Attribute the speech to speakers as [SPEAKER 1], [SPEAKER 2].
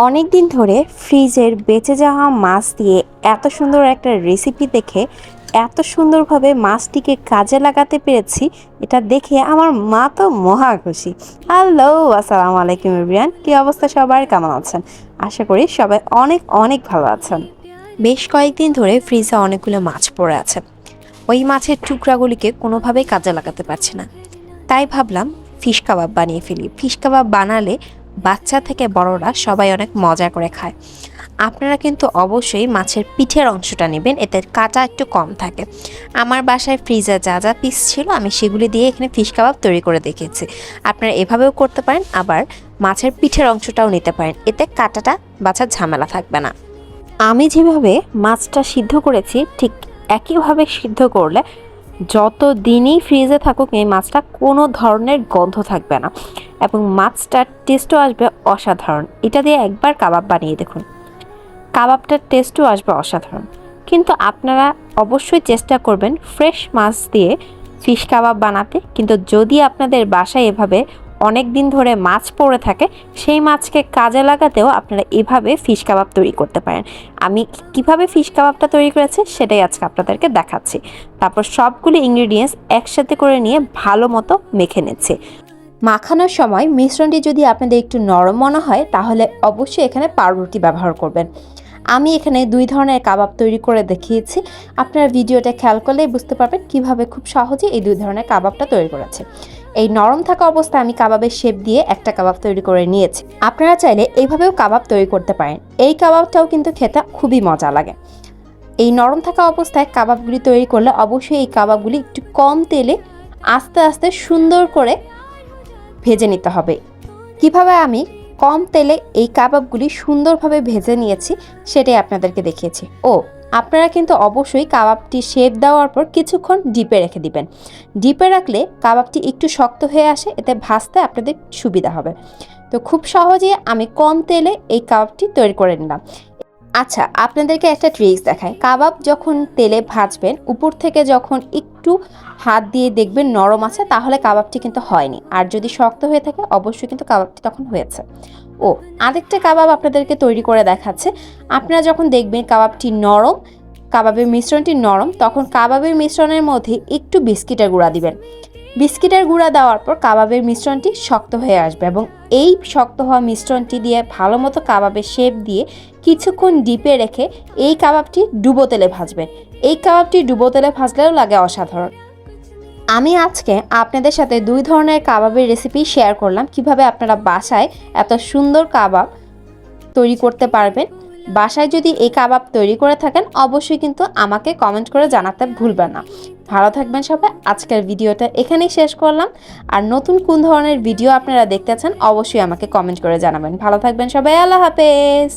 [SPEAKER 1] অনেক দিন ধরে ফ্রিজের বেঁচে যাওয়া মাছ দিয়ে এত সুন্দর একটা রেসিপি দেখে এত সুন্দরভাবে মাছটিকে কাজে লাগাতে পেরেছি, এটা দেখে আমার মা তো মহা খুশি। হ্যালো, আসসালামু আলাইকুম এভরিওয়ান, কী অবস্থা সবার, কেমন আছেন? আশা করি সবাই অনেক অনেক ভালো আছেন। বেশ কয়েকদিন ধরে ফ্রিজে অনেকগুলো মাছ পড়ে আছে। ওই মাছের টুকরাগুলিকে কোনোভাবেই কাজে লাগাতে পারছি না, তাই ভাবলাম ফিশ কাবাব বানিয়ে ফেলি। ফিশ কাবাব বানালে বাচ্চা থেকে বড়রা সবাই অনেক মজা করে খায়। আপনারা কিন্তু অবশ্যই মাছের পিঠের অংশটা নেবেন, এতে কাঁটা একটু কম থাকে। আমার বাসায় ফ্রিজে যা যা পিস ছিল আমি সেগুলি দিয়ে এখানে ফিশ কাবাব তৈরি করে দেখেছি। আপনারা এভাবেও করতে পারেন, আবার মাছের পিঠের অংশটাও নিতে পারেন, এতে কাঁটাটা বাছার ঝামেলা থাকবে না। আমি যেভাবে মাছটা সিদ্ধ করেছি ঠিক একইভাবে সিদ্ধ করলে যত দিনই ফ্রিজে থাকুক এই মাছটা কোনো ধরনের গন্ধ থাকবে না এবং মাছটার টেস্টও আসবে অসাধারণ। এটা দিয়ে একবার কাবাব বানিয়ে দেখুন, কাবাবটার টেস্টও আসবে অসাধারণ। কিন্তু আপনারা অবশ্যই চেষ্টা করবেন ফ্রেশ মাছ দিয়ে ফিশ কাবাব বানাতে। কিন্তু যদি আপনাদের বাসায় এভাবে অনেক দিন ধরে মাছ পড়ে থাকে, সেই মাছকে কাজে লাগাতেও আপনারা এভাবে ফিশ কাবাব তৈরি করতে পারেন। আমি কিভাবে ফিশ কাবাবটা তৈরি করেছি সেটাই আজকে আপনাদেরকে দেখাচ্ছি। তারপর সবগুলো ইনগ্রিডিয়েন্টস একসাথে করে নিয়ে ভালো মতো মেখে নিচ্ছি। মাখানোর সময় মিশ্রণটি যদি আপনাদের একটু নরম মনে হয় তাহলে অবশ্যই এখানে পাউরুটি ব্যবহার করবেন। আমি এখানে দুই ধরনের কাবাব তৈরি করে দেখিয়েছি। আপনারা ভিডিওটা খেয়াল করলেই বুঝতে পারবেন কিভাবে খুব সহজে এই দুই ধরনের কাবাবটা তৈরি করেছে। এই নরম থাকা অবস্থায় আমি কাবাবের শেপ দিয়ে একটা কাবাব তৈরি করে নিয়েছি। আপনারা চাইলে এইভাবেও কাবাব তৈরি করতে পারেন। এই কাবাবটাও কিন্তু খেতে খুবই মজা লাগে। এই নরম থাকা অবস্থায় কাবাবগুলি তৈরি করলে অবশ্যই এই কাবাবগুলি একটু কম তেলে আস্তে আস্তে সুন্দর করে ভেজে নিতে হবে। কিভাবে আমি কম তেলে এই কাবাবগুলি সুন্দরভাবে ভেজে নিয়েছি সেটাই আপনাদেরকে দেখিয়েছি। আপনারা কিন্তু অবশ্যই কাবাবটি শেপ দেওয়ার পর কিছুক্ষণ ডিপে রেখে দিবেন। ডিপে রাখলে কাবাবটি একটু শক্ত হয়ে আসে, এতে ভাজতে আপনাদের সুবিধা হবে। তো খুব সহজেই আমি কম তেলে এই কাবাবটি তৈরি করে নিলাম। আচ্ছা, আপনাদেরকে একটা ট্রিক্স দেখাই। কাবাব যখন তেলে ভাজবেন, উপর থেকে যখন একটু হাত দিয়ে দেখবেন নরম আছে, তাহলে কাবাবটি কিন্তু হয়নি। আর যদি শক্ত হয়ে থাকে অবশ্যই কিন্তু কাবাবটি তখন হয়েছে। আরেকটা কাবাব আপনাদেরকে তৈরি করে দেখাচ্ছে। আপনারা যখন দেখবেন কাবাবটি নরম, কাবাবের মিশ্রণটি নরম, তখন কাবাবের মিশ্রণের মধ্যে একটু বিস্কিটের গুঁড়া দিবেন। বিস্কিটের গুঁড়া দেওয়ার পর কাবাবের মিশ্রণটি শক্ত হয়ে আসবে এবং এই শক্ত হওয়া মিশ্রণটি দিয়ে ভালো মতো কাবাবের শেপ দিয়ে কিছুক্ষণ ডিপে রেখে এই কাবাবটি ডুবো তেলে ভাজবেন। এই কাবাবটি ডুবো তেলে ভাজলেও লাগে অসাধারণ। আমি আজকে আপনাদের সাথে দুই ধরনের কাবাবের রেসিপি শেয়ার করলাম, কিভাবে আপনারা বাসায় এত সুন্দর কাবাব তৈরি করতে পারবেন। বাসায় যদি এই কাবাব তৈরি করে থাকেন অবশ্যই কিন্তু আমাকে কমেন্ট করে জানাতে ভুলবেন না। ভালো থাকবেন সবাই। আজকের ভিডিওটা এখানেই শেষ করলাম। আর নতুন কোন ধরনের ভিডিও আপনারা দেখতে চান অবশ্যই আমাকে কমেন্ট করে জানাবেন। ভালো থাকবেন সবাই, আল্লাহ হাফেজ।